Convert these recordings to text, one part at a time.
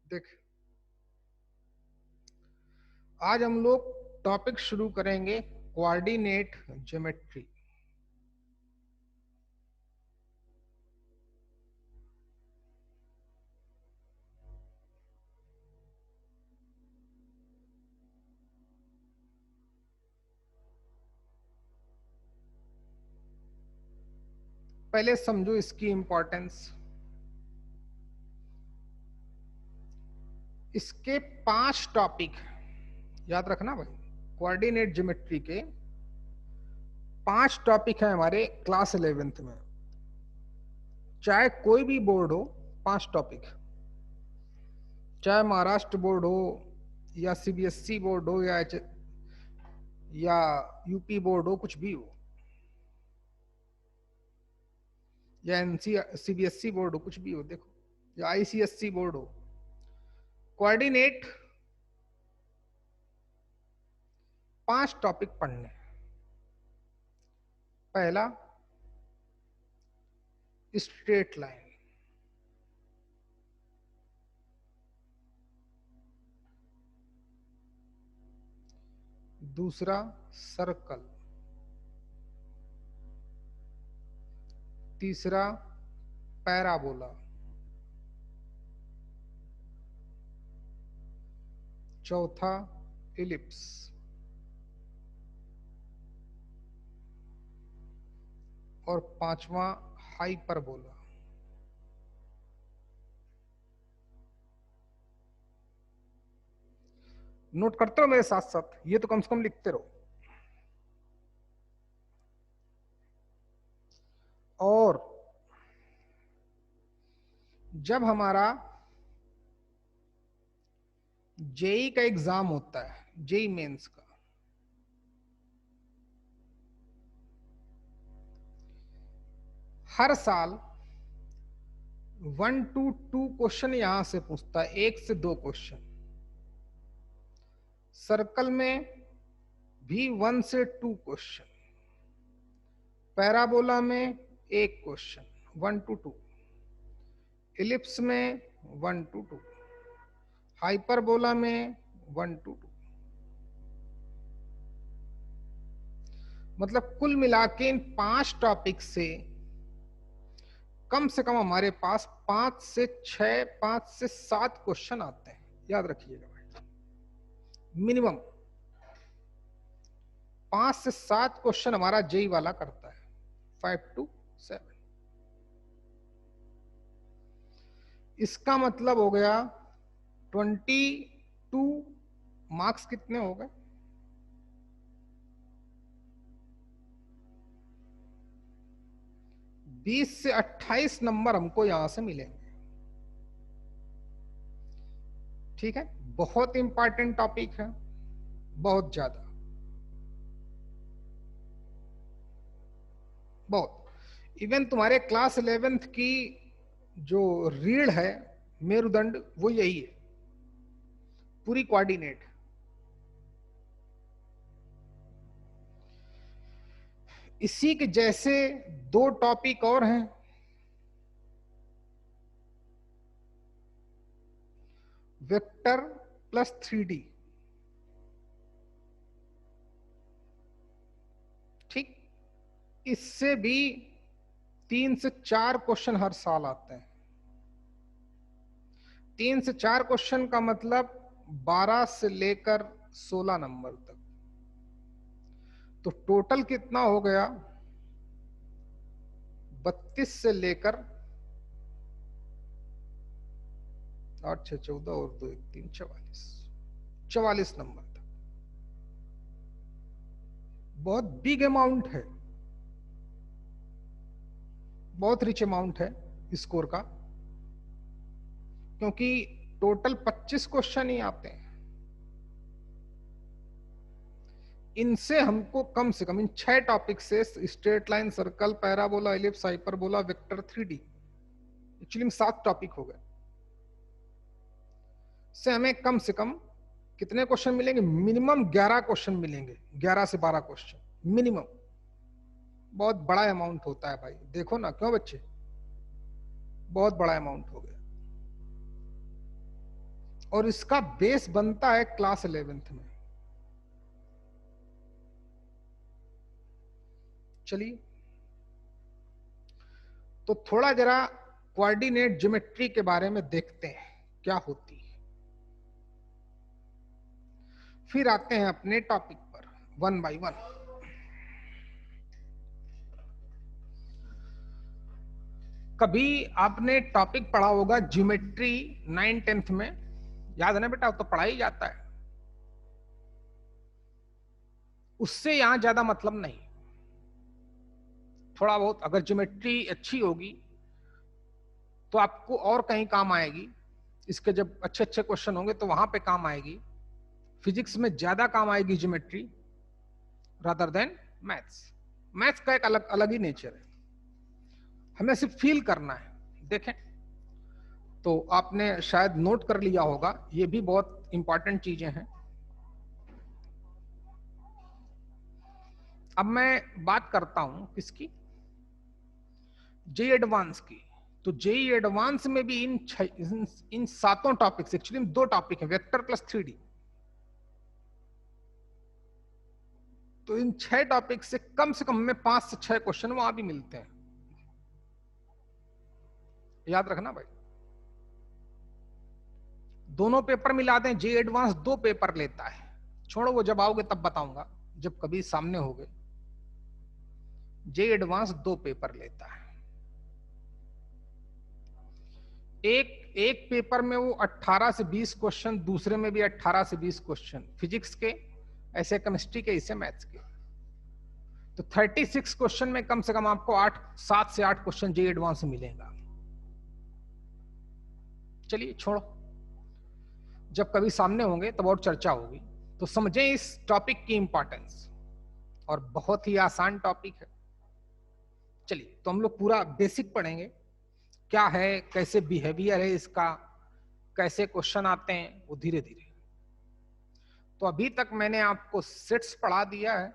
देख, आज हम लोग टॉपिक शुरू करेंगे कोऑर्डिनेट ज्योमेट्री। पहले समझो इसकी इंपॉर्टेंस। इसके 5 टॉपिक याद रखना भाई। कोऑर्डिनेट ज्योमेट्री के 5 टॉपिक हैं हमारे क्लास 11th में। चाहे कोई भी बोर्ड हो, 5 टॉपिक। चाहे महाराष्ट्र बोर्ड हो या सीबीएसई बोर्ड हो या यूपी बोर्ड हो, कुछ भी हो, या एनसी सीबीएसई बोर्ड हो, कुछ भी हो, देखो, या आईसीएसई बोर्ड हो, कोऑर्डिनेट 5 टॉपिक पढ़ने। पहला, स्ट्रेट लाइन। दूसरा, सर्कल। तीसरा, पैराबोला। चौथा, इलिप्स। और पांचवा, हाइपरबोला। नोट करते हो मेरे साथ साथ? ये तो कम से कम लिखते रहो। और जब हमारा जेई का एग्जाम होता है, जेई मेंस का, हर साल 1 to 2 क्वेश्चन यहां से पूछता है, 1 से 2 क्वेश्चन। सर्कल में भी 1 से 2 क्वेश्चन। पैराबोला में 1 क्वेश्चन, 1 to 2। इलिप्स में 1 to 2। हाइपरबोला में 1 to 2। मतलब कुल मिला के इन 5 टॉपिक से कम हमारे पास 5 से 6, 5 से 7 क्वेश्चन आते हैं। याद रखिएगा भाई, मिनिमम 5 से 7 क्वेश्चन हमारा जेई वाला करता है, 5 to 7। इसका मतलब हो गया 22 मार्क्स कितने हो गए? 20 से 28 नंबर हमको यहां से मिलेंगे। ठीक है, बहुत इंपॉर्टेंट टॉपिक है, बहुत ज्यादा, बहुत। इवन तुम्हारे क्लास 11th की जो रीढ़ है, मेरुदंड, वो यही है, पूरी कोऑर्डिनेट। इसी के जैसे 2 टॉपिक और हैं, वेक्टर प्लस 3D। ठीक, इससे भी 3 से 4 क्वेश्चन हर साल आते हैं। 3 से 4 क्वेश्चन का मतलब 12 से लेकर 16 नंबर तक। तो टोटल कितना हो गया? 32 से लेकर 8 6 14 और 2 1 3 44 नंबर तक। बहुत बिग अमाउंट है, बहुत रिच अमाउंट है स्कोर का, क्योंकि टोटल 25 क्वेश्चन ही आते हैं। इनसे हमको कम से कम इन 6 टॉपिक से, straight line, circle, parabola, ellipse, hyperbola, vector, 3D, actually में 7 टॉपिक हो गए, से हमें कम से कम कितने क्वेश्चन मिलेंगे? मिनिमम 11 क्वेश्चन मिलेंगे, 11 से 12 क्वेश्चन मिनिमम। बहुत बड़ा अमाउंट होता है भाई, देखो ना, क्यों बच्चे? बहुत बड़ा अमाउंट हो गया। और इसका बेस बनता है क्लास 11th में। चलिए, तो थोड़ा जरा कोऑर्डिनेट ज्योमेट्री के बारे में देखते हैं क्या होती है, फिर आते हैं अपने टॉपिक पर वन बाय वन। कभी आपने टॉपिक पढ़ा होगा ज्योमेट्री 9th-10th में, याद है ना बेटा? तो पढ़ा ही जाता है, उससे यहां ज्यादा मतलब नहीं। थोड़ा बहुत अगर ज्योमेट्री अच्छी होगी तो आपको और कहीं काम आएगी, इसके जब अच्छे अच्छे क्वेश्चन होंगे तो वहां पे काम आएगी। फिजिक्स में ज्यादा काम आएगी geometry rather than maths. Maths का एक अलग अलग ही नेचर है, हमें सिर्फ फील करना है। देखें तो आपने शायद नोट कर लिया होगा, ये भी बहुत इंपॉर्टेंट चीजें हैं। अब मैं बात करता हूं किसकी, जेई एडवांस की। तो जेई एडवांस में भी इन 7 टॉपिक्स, एक्चुअली 2 टॉपिक है, वेक्टर प्लस 3D। तो इन 6 टॉपिक से कम हमें 5 से 6 क्वेश्चन वहां भी मिलते हैं, याद रखना भाई। दोनों पेपर मिला दें, जेई एडवांस 2 पेपर लेता है। छोड़ो, वो जब आओगे तब बताऊंगा, जब कभी सामने होगे। जेई एडवांस 2 पेपर लेता है। एक पेपर में वो 18 से 20 क्वेश्चन, दूसरे में भी 18 से 20 क्वेश्चन फिजिक्स के, ऐसे केमिस्ट्री के, इसे मैथ्स के। तो 36 क्वेश्चन में कम से कम आपको 7 से 8 क्वेश्चन जेई एडवांस से मिलेगा। चलिए छोड़ो, जब कभी सामने होंगे तब और चर्चा होगी। तो समझें इस टॉपिक की इंपॉर्टेंस, और बहुत ही आसान टॉपिक है। चलिए, तो हम लोग पूरा बेसिक पढ़ेंगे, क्या है, कैसे बिहेवियर है इसका, कैसे क्वेश्चन आते हैं, वो धीरे धीरे। तो अभी तक मैंने आपको सेट्स पढ़ा दिया है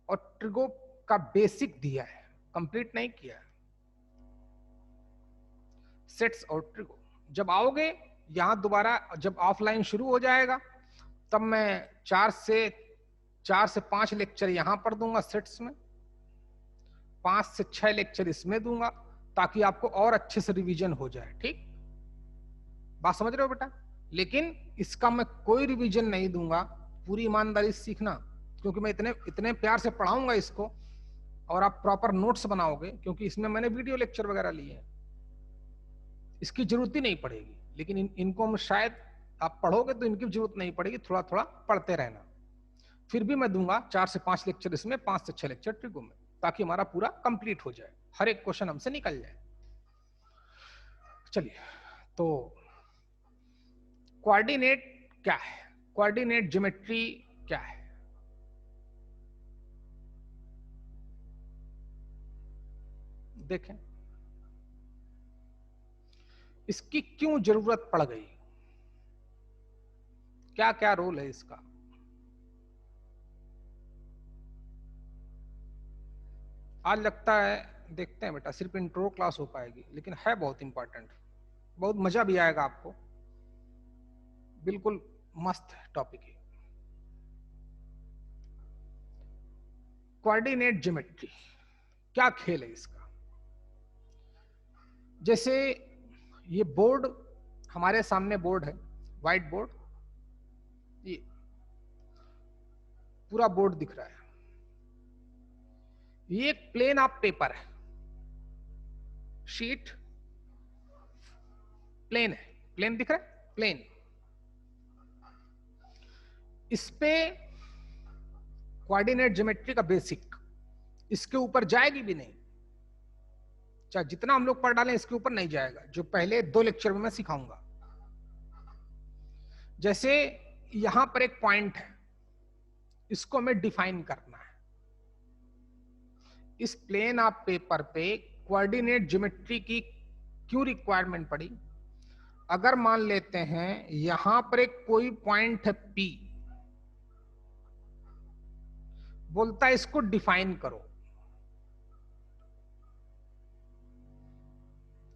और ट्रिगो का बेसिक दिया है, कंप्लीट नहीं किया है। सेट्स और ट्रिगो जब आओगे यहां दोबारा, जब ऑफलाइन शुरू हो जाएगा तब मैं 4 से 5 लेक्चर यहां पर दूंगा सेट्स में, 5 से 6 लेक्चर इसमें दूंगा, ताकि आपको और अच्छे से रिवीजन हो जाए। ठीक बात समझ रहे हो बेटा? लेकिन इसका मैं कोई रिवीजन नहीं दूंगा, पूरी ईमानदारी से सीखना, क्योंकि मैं इतने प्यार से पढ़ाऊंगा इसको, और आप प्रॉपर नोट्स बनाओगे, क्योंकि इसमें मैंने वीडियो लेक्चर वगैरह लिए हैं। इसकी जरूरत ही नहीं पड़ेगी, लेकिन इनको हम शायद आप पढ़ोगे तो इनकी जरूरत नहीं पड़ेगी, थोड़ा थोड़ा पढ़ते रहना। फिर भी मैं दूंगा 4 से 5 लेक्चर इसमें, 5 से 6 लेक्चर ट्रिगो में, ताकि हमारा पूरा कंप्लीट हो जाए, हर एक क्वेश्चन हमसे निकल जाए। चलिए, तो कोऑर्डिनेट क्या है, कोऑर्डिनेट ज्योमेट्री क्या है? देखें इसकी क्यों जरूरत पड़ गई, क्या क्या रोल है इसका। आज लगता है, देखते हैं बेटा, सिर्फ इंट्रो क्लास हो पाएगी, लेकिन है बहुत इंपॉर्टेंट, बहुत मजा भी आएगा आपको, बिल्कुल मस्त टॉपिक है। कोऑर्डिनेट ज्योमेट्री क्या खेल है इसका? जैसे ये बोर्ड, हमारे सामने बोर्ड है, व्हाइट बोर्ड, ये पूरा बोर्ड दिख रहा है। ये एक प्लेन ऑफ पेपर है, शीट प्लेन है, प्लेन दिख रहा है, प्लेन। इस पे कोऑर्डिनेट ज्योमेट्री का बेसिक इसके ऊपर जाएगी भी नहीं, चाहे जितना हम लोग पढ़ डालें इसके ऊपर नहीं जाएगा, जो पहले 2 लेक्चर में मैं सिखाऊंगा। जैसे यहां पर एक पॉइंट है, इसको हमें डिफाइन करना है। इस प्लेन ऑफ पेपर पे कोऑर्डिनेट ज्योमेट्री की क्यों रिक्वायरमेंट पड़ी? अगर मान लेते हैं यहां पर एक कोई पॉइंट है P, बोलता है इसको डिफाइन करो,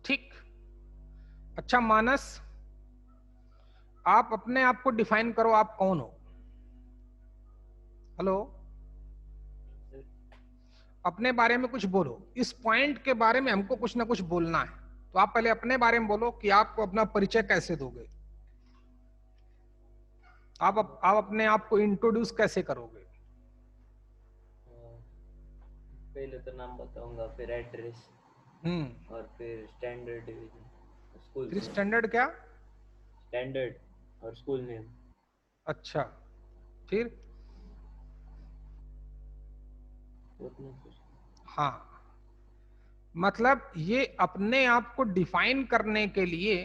ठीक? अच्छा मानस, आप अपने आप को डिफाइन करो, आप कौन हो? हेलो, अपने बारे में कुछ बोलो। इस पॉइंट के बारे में हमको कुछ ना कुछ बोलना है, तो आप पहले अपने बारे में बोलो कि आपको अपना परिचय कैसे दोगे, आप अपने आप को इंट्रोड्यूस कैसे करोगे? पहले तो नाम बताऊंगा, फिर एड्रेस, और फिर स्टैंडर्ड डिवीजन, स्कूल फिर नेम। स्टैंडर्ड क्या? स्टैंडर्ड और स्कूल नेम। अच्छा, फिर? उतना कुछ। हाँ, मतलब ये अपने आप को डिफाइन करने के लिए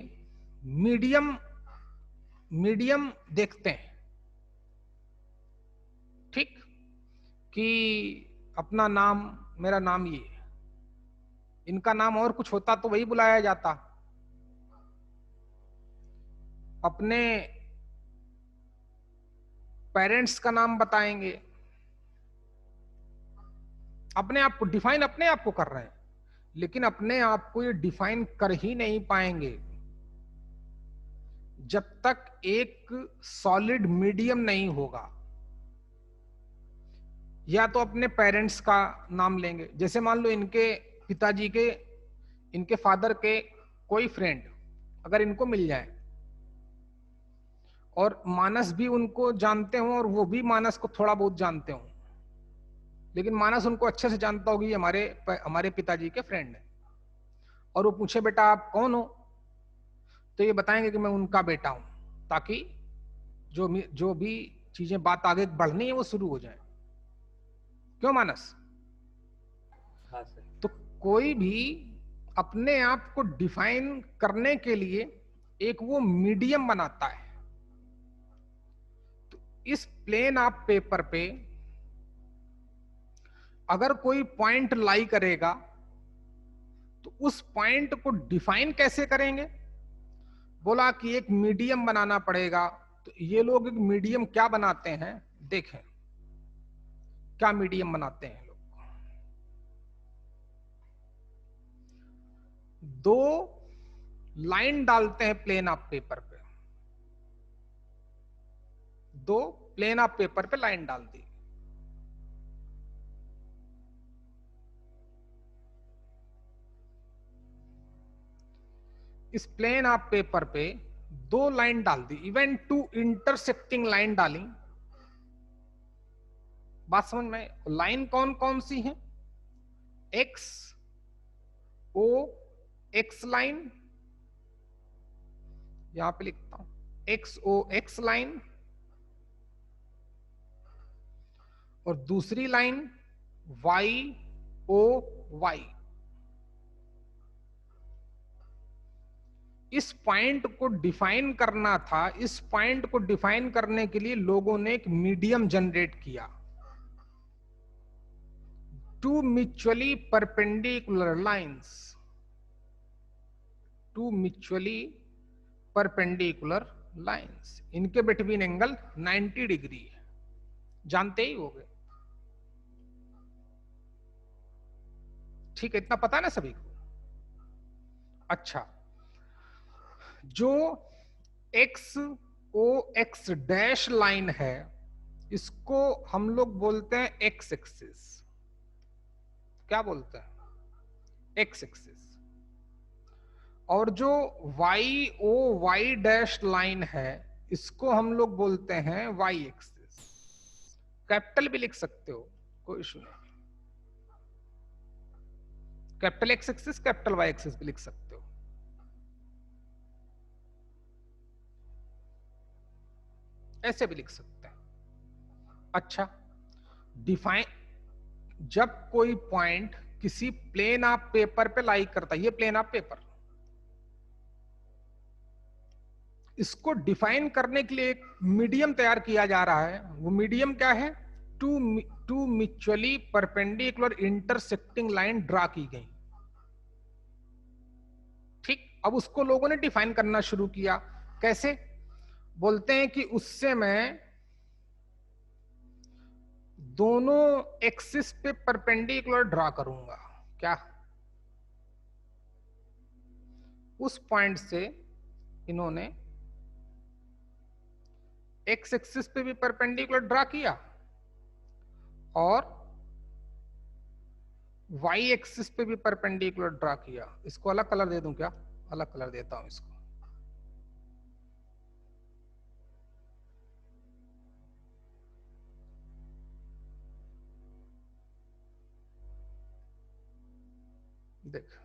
मीडियम मीडियम देखते हैं, ठीक? कि अपना नाम, मेरा नाम ये है, इनका नाम और कुछ होता तो वही बुलाया जाता। अपने पेरेंट्स का नाम बताएंगे, अपने आप को डिफाइन अपने आप को कर रहे हैं, लेकिन अपने आप को ये डिफाइन कर ही नहीं पाएंगे जब तक एक सॉलिड मीडियम नहीं होगा। या तो अपने पेरेंट्स का नाम लेंगे, जैसे मान लो इनके पिताजी के, इनके फादर के कोई फ्रेंड अगर इनको मिल जाए और मानस भी उनको जानते हो और वो भी मानस को थोड़ा बहुत जानते हो, लेकिन मानस उनको अच्छे से जानता होगी ये हमारे हमारे पिताजी के फ्रेंड है, और वो पूछे बेटा आप कौन हो, तो ये बताएंगे कि मैं उनका बेटा हूं, ताकि जो भी चीजें बात आगे बढ़नी है वो शुरू हो जाए। क्यों मानस? हाँ सर। तो कोई भी अपने आप को डिफाइन करने के लिए एक वो मीडियम बनाता है। तो इस प्लेन ऑफ पेपर पे अगर कोई पॉइंट लाई करेगा तो उस पॉइंट को डिफाइन कैसे करेंगे? बोला कि एक मीडियम बनाना पड़ेगा। तो ये लोग एक मीडियम क्या बनाते हैं, देखें क्या मीडियम बनाते हैं लोग। दो लाइन डालते हैं प्लेन ऑफ पेपर पे, दो प्लेन ऑफ पेपर पे लाइन डाल दी। इस प्लेन ऑफ पेपर पे दो लाइन डाल दी, इवन टू इंटरसेक्टिंग लाइन डाली। बात समझ में? लाइन कौन कौन सी है? एक्स ओ एक्स लाइन, यहां पे लिखता हूं एक्स ओ एक्स लाइन, और दूसरी लाइन वाई ओ वाई। इस पॉइंट को डिफाइन करना था, इस पॉइंट को डिफाइन करने के लिए लोगों ने एक मीडियम जनरेट किया। To mutually perpendicular lines, to mutually perpendicular lines, इनके बिटवीन एंगल 90 डिग्री है, जानते ही होंगे। ठीक है, इतना पता है ना सभी को? अच्छा, जो x O X dash line है इसको हम लोग बोलते हैं एक्स एक्सिस। क्या बोलते हैं? X axis. और जो Y O Y dash line है इसको हम लोग बोलते हैं वाई एक्सिस। कैपिटल भी लिख सकते हो, कोई इशू नहीं। Capital X axis, capital Y axis भी लिख सकते हो। ऐसे भी लिख सकते हैं। अच्छा, डिफाइन जब कोई पॉइंट किसी प्लेन ऑफ पेपर पे लाई करता है, ये प्लेन ऑफ पेपर, इसको डिफाइन करने के लिए एक मीडियम तैयार किया जा रहा है। वो मीडियम क्या है? Two two mutually perpendicular intersecting line draw की गई। ठीक, अब उसको लोगों ने डिफाइन करना शुरू किया। कैसे? बोलते हैं कि उससे मैं दोनों एक्सिस पे परपेंडिकुलर ड्रा करूंगा। क्या? उस पॉइंट से इन्होंने एक्स एक्सिस पे भी परपेंडिकुलर ड्रा किया और वाई एक्सिस पे भी परपेंडिकुलर ड्रा किया। इसको अलग कलर दे दूं क्या? अलग कलर देता हूं इसको। देख,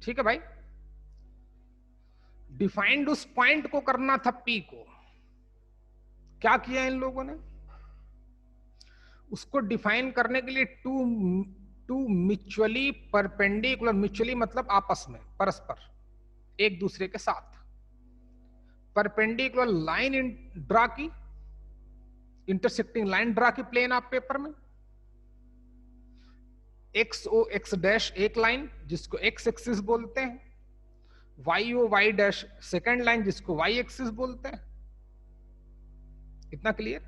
ठीक है भाई। डिफाइंड उस पॉइंट को करना था पी को। क्या किया इन लोगों ने? उसको डिफाइन करने के लिए टू म्यूचुअली परपेंडिकुलर, म्यूचुअली मतलब आपस में, परस्पर, एक दूसरे के साथ परपेंडिकुलर लाइन ड्रा की, इंटरसेक्टिंग लाइन ड्रा की प्लेन ऑफ पेपर में। एक्स ओ एक्स डैश एक लाइन जिसको एक्स एक्सिस बोलते हैं, Y O Y dash second line जिसको वाई एक्सिस बोलते हैं। इतना क्लियर?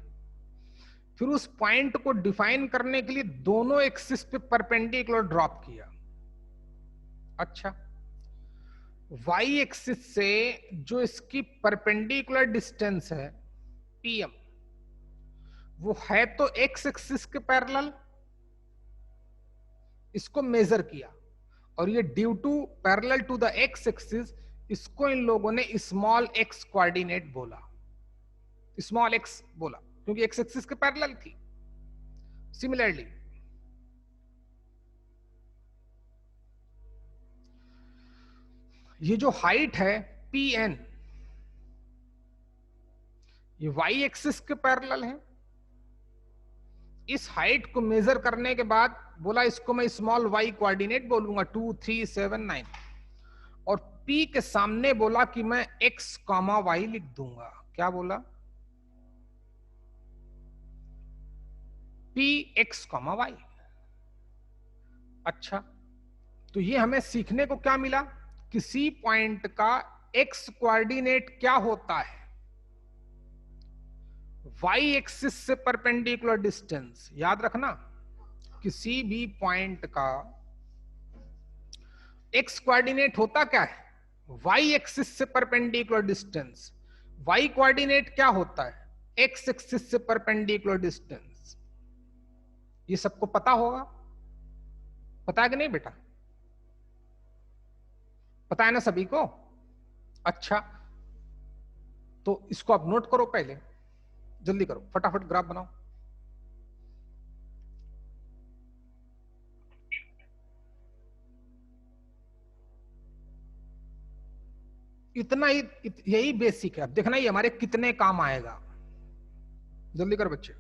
फिर उस पॉइंट को डिफाइन करने के लिए दोनों एक्सिस पे परपेंडिकुलर ड्रॉप किया। अच्छा, वाई एक्सिस से जो इसकी परपेंडिकुलर डिस्टेंस है पीएम, वो है तो एक्स एक्सिस के पैरेलल, इसको मेजर किया और ये due to parallel to the X axis, इसको इन लोगों ने स्मॉल एक्स कोऑर्डिनेट बोला। स्मॉल एक्स बोला क्योंकि एक्स एक्सिस के पैरेलल थी। सिमिलरली ये जो हाइट है पी एन, ये वाई एक्सिस के पैरेलल है। इस हाइट को मेजर करने के बाद बोला इसको मैं स्मॉल वाई कोऑर्डिनेट बोलूंगा 2 3 7 9, और पी के सामने बोला कि मैं एक्स कॉमा वाई लिख दूंगा। क्या बोला? P X comma Y. अच्छा, तो ये हमें सीखने को क्या मिला? किसी पॉइंट का एक्स कोऑर्डिनेट क्या होता है, वाई एक्सिस से परपेंडिकुलर डिस्टेंस। याद रखना, किसी भी पॉइंट का एक्स कोऑर्डिनेट होता क्या है? वाई एक्सिस से परपेंडिकुलर डिस्टेंस। वाई कोऑर्डिनेट क्या होता है? एक्स एक्सिस से परपेंडिकुलर डिस्टेंस। ये सबको पता होगा, पता है कि नहीं बेटा? पता है ना सभी को? अच्छा, तो इसको आप नोट करो, पहले जल्दी करो, फटाफट ग्राफ बनाओ। इतना ही, यही बेसिक है। अब देखना ये हमारे कितने काम आएगा। जल्दी कर बच्चे।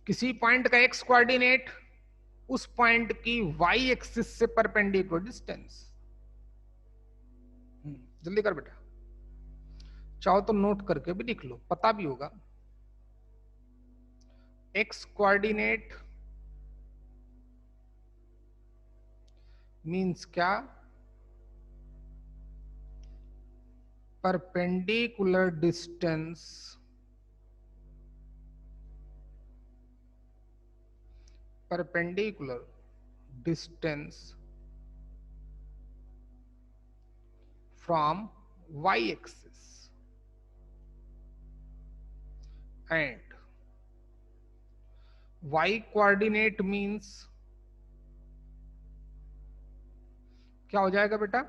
किसी पॉइंट का एक्स कोऑर्डिनेट, उस पॉइंट की वाई एक्सिस से परपेंडिकुलर डिस्टेंस। जल्दी कर बेटा, चाहो तो नोट करके भी लिख लो, पता भी होगा। एक्स कोऑर्डिनेट मींस क्या? Perpendicular distance from y-axis and y-coordinate means क्या हो जाएगा बेटा?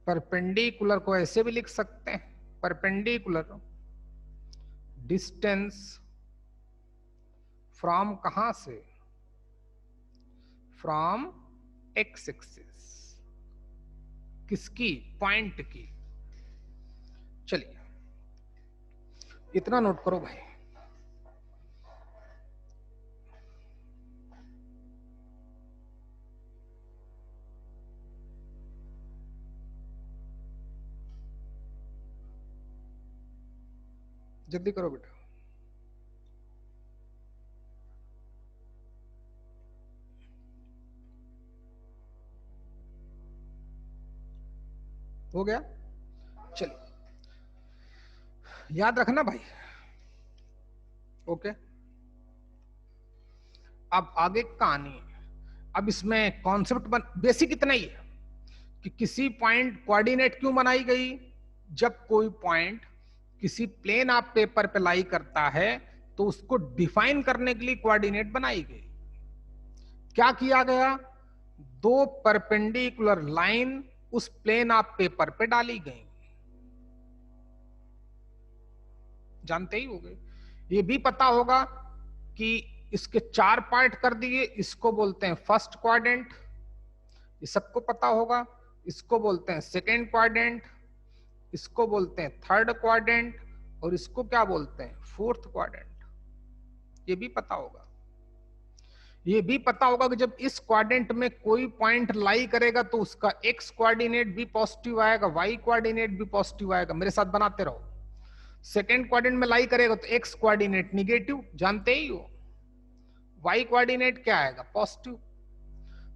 परपेंडिकुलर को ऐसे भी लिख सकते हैं, परपेंडिकुलर डिस्टेंस फ्रॉम कहां से? From x axis. किसकी? पॉइंट की। चलिए इतना नोट करो भाई। जल्दी करो बेटा। हो गया? चलिए याद रखना भाई। ओके, अब आगे कहानी। अब इसमें कॉन्सेप्ट बेसिक इतना ही है कि किसी पॉइंट कोऑर्डिनेट क्यों बनाई गई, जब कोई पॉइंट किसी प्लेन ऑफ पेपर पे लाई करता है तो उसको डिफाइन करने के लिए कोऑर्डिनेट बनाई गई। क्या किया गया, दो परपेंडिकुलर लाइन उस प्लेन ऑफ पेपर पे डाली गई, जानते ही होंगे। ये भी पता होगा कि इसके 4 पार्ट कर दिए, इसको बोलते हैं फर्स्ट क्वाड्रेंट, ये सबको पता होगा। इसको बोलते हैं सेकेंड क्वाड्रेंट, इसको बोलते हैं थर्ड क्वाड्रेंट, और इसको क्या बोलते हैं, फोर्थ क्वाड्रेंट। ये भी पता होगा। ये भी पता होगा कि जब इस क्वाड्रेंट में कोई पॉइंट लाई करेगा तो उसका एक्स कोऑर्डिनेट भी पॉजिटिव आएगा, वाई कोऑर्डिनेट भी पॉजिटिव आएगा। मेरे साथ बनाते रहो। सेकेंड क्वाड्रेंट में लाई करेगा तो एक्स कोऑर्डिनेट निगेटिव, जानते ही हो। वाई कोऑर्डिनेट क्या आएगा, पॉजिटिव।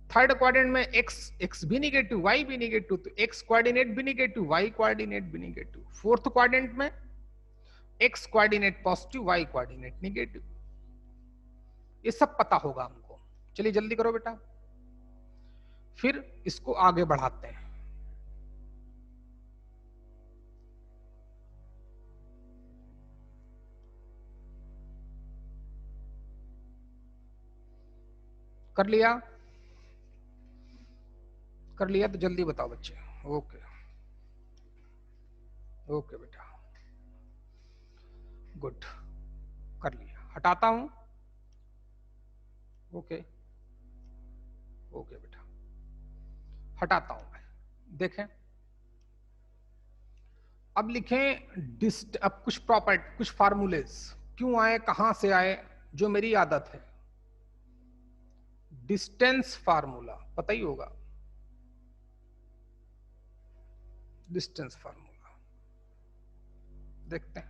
थर्ड क्वाड्रेंट में एक्स भी निगेटिव, वाई भी निगेटिव, तो एक्स कोऑर्डिनेट भी निगेटिव, वाई कोऑर्डिनेट भी निगेटिव। फोर्थ क्वाड्रेंट में X coordinate positive, Y coordinate negative. ये सब पता होगा हमको। चलिए जल्दी करो बेटा, फिर इसको आगे बढ़ाते हैं। कर लिया, कर लिया तो जल्दी बताओ बच्चे। ओके ओके बेटा, गुड, कर लिया। हटाता हूं, ओके ओके बेटा, हटाता हूं मैं। देखें, अब लिखें अब कुछ प्रॉपर्टी, कुछ फार्मूलेज क्यों आए, कहां से आए, जो मेरी आदत है। डिस्टेंस फार्मूला पता ही होगा, डिस्टेंस फार्मूला देखते हैं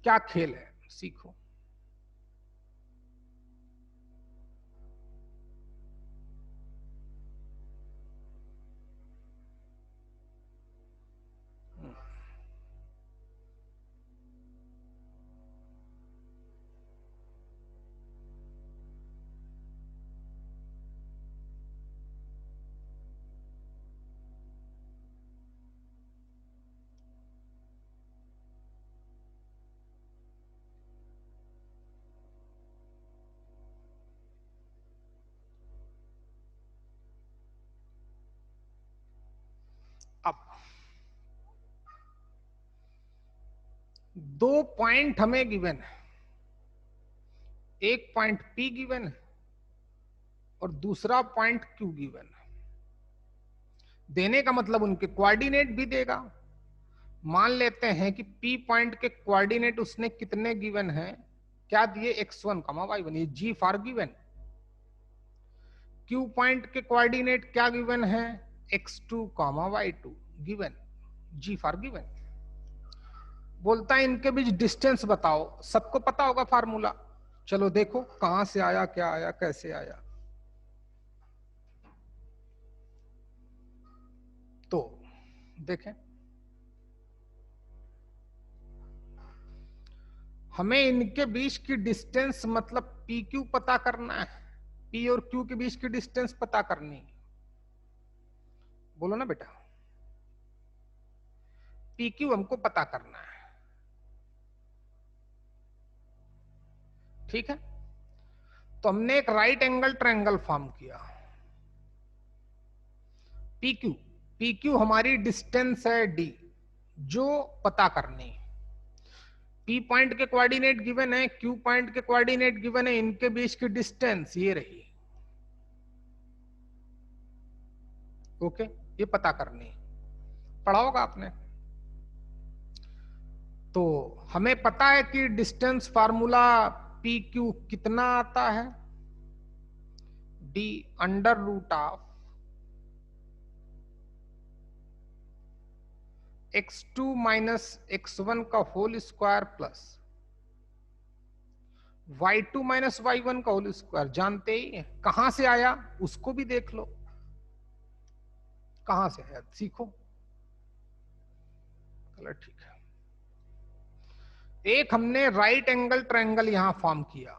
क्या खेल है, सीखो। अब 2 पॉइंट हमें गिवन है, एक पॉइंट P गिवन है और दूसरा पॉइंट Q गिवन है। देने का मतलब उनके कोऑर्डिनेट भी देगा। मान लेते हैं कि P पॉइंट के कोऑर्डिनेट उसने कितने गिवन हैं, क्या दिए, x1, y1, ये G for given. Q point के कोऑर्डिनेट क्या गिवन है, x2, y2 given, G for given. बोलता है इनके बीच डिस्टेंस बताओ, सबको पता होगा फार्मूला। चलो देखो कहां से आया, क्या आया, कैसे आया। तो देखें, हमें इनके बीच की डिस्टेंस मतलब PQ पता करना है। P और Q के बीच की डिस्टेंस पता करनी है। बोलो ना बेटा, PQ हमको पता करना है, ठीक है। तो हमने एक राइट एंगल ट्रायंगल फॉर्म किया। PQ हमारी डिस्टेंस है D, जो पता करनी है। P पॉइंट के कोऑर्डिनेट गिवन है, Q पॉइंट के कोऑर्डिनेट गिवन है, इनके बीच की डिस्टेंस ये रही, ओके। ये पता करनी है, पढ़ा होगा आपने। तो हमें पता है कि डिस्टेंस फार्मूला PQ कितना आता है, D under root of x2 minus x1 का whole square plus y2 minus y1 का होल स्क्वायर। जानते ही, कहां से आया उसको भी देख लो, कहां से आया सीखो। चलो ठीक है, एक हमने राइट एंगल ट्रायंगल यहां फॉर्म किया,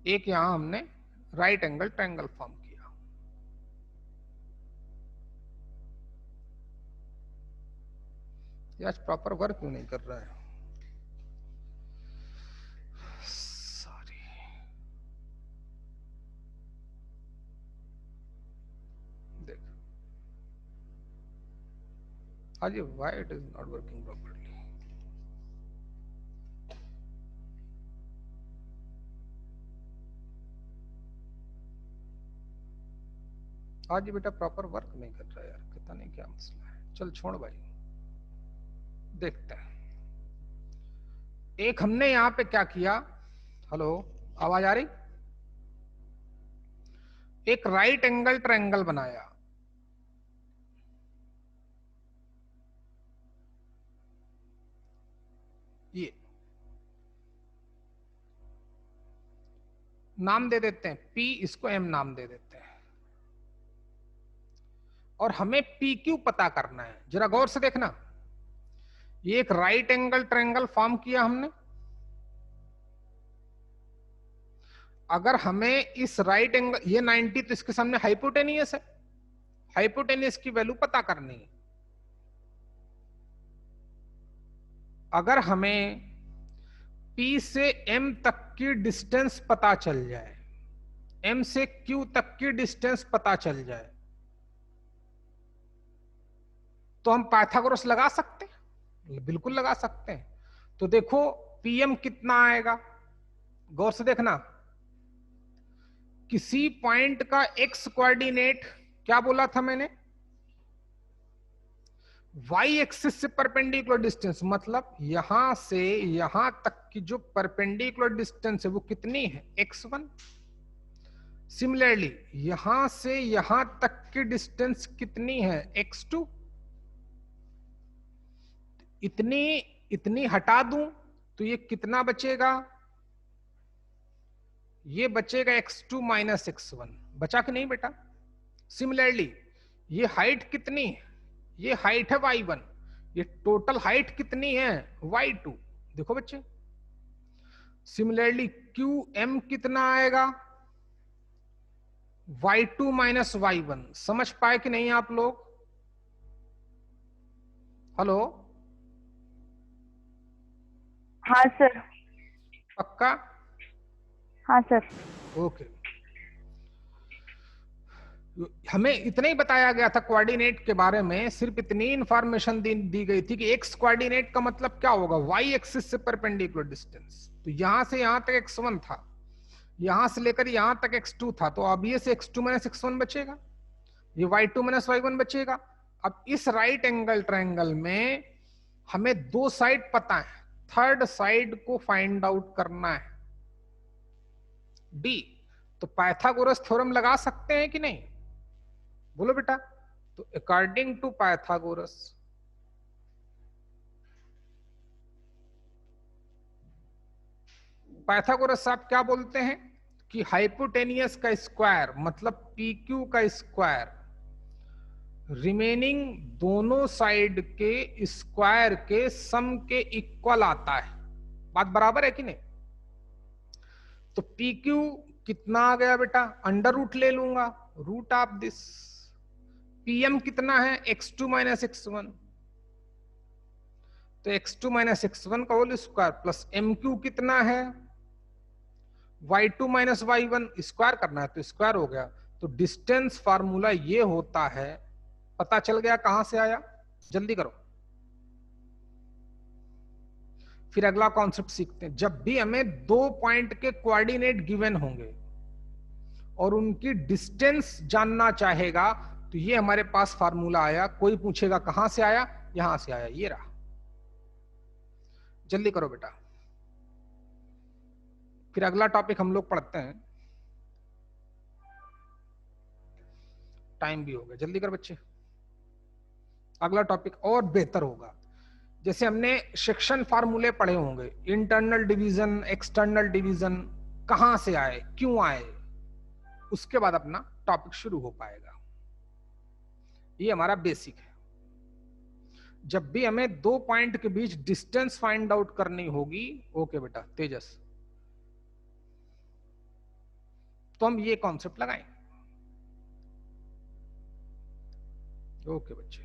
एक यहां हमने राइट एंगल ट्रायंगल फॉर्म किया। ये आज प्रॉपर वर्क क्यों नहीं कर रहा है? सॉरी। देख आज ये why it is not working properly. आज ये बेटा प्रॉपर वर्क नहीं कर रहा है यार, पता नहीं क्या मसला है। चल छोड़ भाई, देखते हैं। एक हमने यहां पे क्या किया, हेलो आवाज आ रही? एक राइट एंगल ट्रायंगल बनाया। ये नाम दे देते हैं P, इसको M नाम दे देते हैं। और हमें PQ पता करना है। जरा गौर से देखना, ये एक राइट एंगल ट्रायंगल फॉर्म किया हमने। अगर हमें इस राइट एंगल, ये 90 तो इसके सामने हाइपोटेनियस है, हाइपोटेनियस की वैल्यू पता करनी है। अगर हमें P से M तक की डिस्टेंस पता चल जाए, M से Q तक की डिस्टेंस पता चल जाए, तो हम पाइथागोरस लगा सकते हैं, बिल्कुल लगा सकते हैं। तो देखो PM कितना आएगा, गौर से देखना। किसी पॉइंट का x कोऑर्डिनेट क्या बोला था मैंने, y एक्सिस से परपेंडिकुलर डिस्टेंस, मतलब यहां से यहां तक की जो परपेंडिकुलर डिस्टेंस है वो कितनी है, x1। सिमिलरली यहां से यहां तक की डिस्टेंस कितनी है, x2। इतनी इतनी हटा दूं तो ये कितना बचेगा, ये बचेगा x2 माइनस x1। बचा कि नहीं बेटा? सिमिलरली ये हाइट कितनी है, ये हाइट है y1, ये टोटल हाइट कितनी है, y2। देखो बच्चे, सिमिलरली qm कितना आएगा, y2 माइनस y1। समझ पाए कि नहीं आप लोग? हेलो, हाँ सर। पक्का? हाँ सर। ओके। हमें इतना ही बताया गया था कोऑर्डिनेट के बारे में, सिर्फ इतनी इंफॉर्मेशन दी गई थी कि एक्स कोऑर्डिनेट का मतलब क्या होगा, वाई एक्सिस से परपेंडिकुलर डिस्टेंस। तो यहां से यहां तक x1 था, यहां से लेकर यहां तक x2 था, तो अब ये से x2 माइनस x1 बचेगा, ये y2 माइनस y1 बचेगा। अब इस राइट एंगल ट्रायंगल में हमें दो साइड पता है, थर्ड साइड को फाइंड आउट करना है, डी। तो पाइथागोरस थ्योरम लगा सकते हैं कि नहीं, बोलो बेटा? तो अकॉर्डिंग टू पाइथागोरस, पाइथागोरस साहब क्या बोलते हैं कि हाइपोटेनियस का स्क्वायर मतलब PQ का स्क्वायर रिमेनिंग दोनों साइड के स्क्वायर के सम के इक्वल आता है। बात बराबर है कि नहीं? तो PQ कितना आ गया बेटा, अंडर रूट ले लूंगा, रूट ऑफ दिस। PM कितना है, x2 माइनस x1, तो x2 माइनस x1 का होल स्क्वायर प्लस MQ कितना है, y2 माइनस y1, स्क्वायर करना है तो स्क्वायर हो गया। तो डिस्टेंस फार्मूला ये होता है, पता चल गया कहां से आया? जल्दी करो। फिर अगला कॉन्सेप्ट सीखते हैं। जब भी हमें दो पॉइंट के कोऑर्डिनेट गिवन होंगे और उनकी डिस्टेंस जानना चाहेगा, तो ये हमारे पास फार्मूला आया। कोई पूछेगा कहां से आया, यहां से आया, ये रहा। जल्दी करो बेटा, फिर अगला टॉपिक हम लोग पढ़ते हैं। टाइम भी हो गया, जल्दी कर बच्चे, अगला टॉपिक और बेहतर होगा। जैसे हमने सेक्शन फार्मूले पढ़े होंगे, इंटरनल डिवीजन, एक्सटर्नल डिवीजन, कहां से आए, क्यों आए, उसके बाद अपना टॉपिक शुरू हो पाएगा। ये हमारा बेसिक है। जब भी हमें दो पॉइंट के बीच डिस्टेंस फाइंड आउट करनी होगी, ओके बेटा तेजस, तो हम ये कॉन्सेप्ट लगाएं। ओके बच्चे,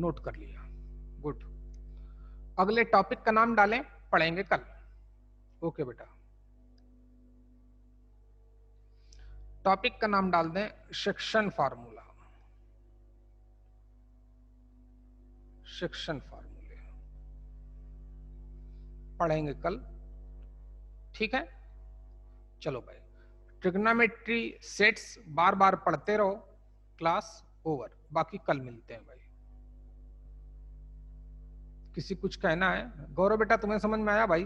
नोट कर लिया, गुड। अगले टॉपिक का नाम डालें, पढ़ेंगे कल। ओके बेटा, टॉपिक का नाम डाल दें सेक्शन फार्मूला, सेक्शन फार्मूले पढ़ेंगे कल, ठीक है। चलो भाई, ट्रिग्नोमेट्री सेट्स बार बार पढ़ते रहो, क्लास ओवर, बाकी कल मिलते हैं भाई। किसी कुछ कहना है? गौरव बेटा तुम्हें समझ में आया भाई?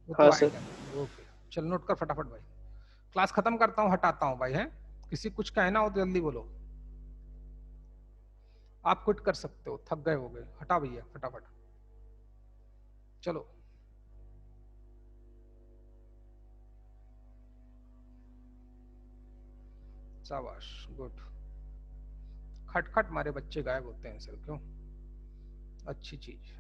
वो तो हाँ सर। आएगा। ओके, चल नोट कर फटाफट भाई। क्लास खत्म करता हूँ, हटाता हूँ भाई, है। किसी कुछ कहना हो तो जल्दी बोलो। आप क्विट कर सकते हो, थक गए हो गए, हटा भैया फटाफट। चलो शाबाश, गुड। खटखट मारे बच्चे गायब होते हैं सर, क्यों? अच्छी चीज।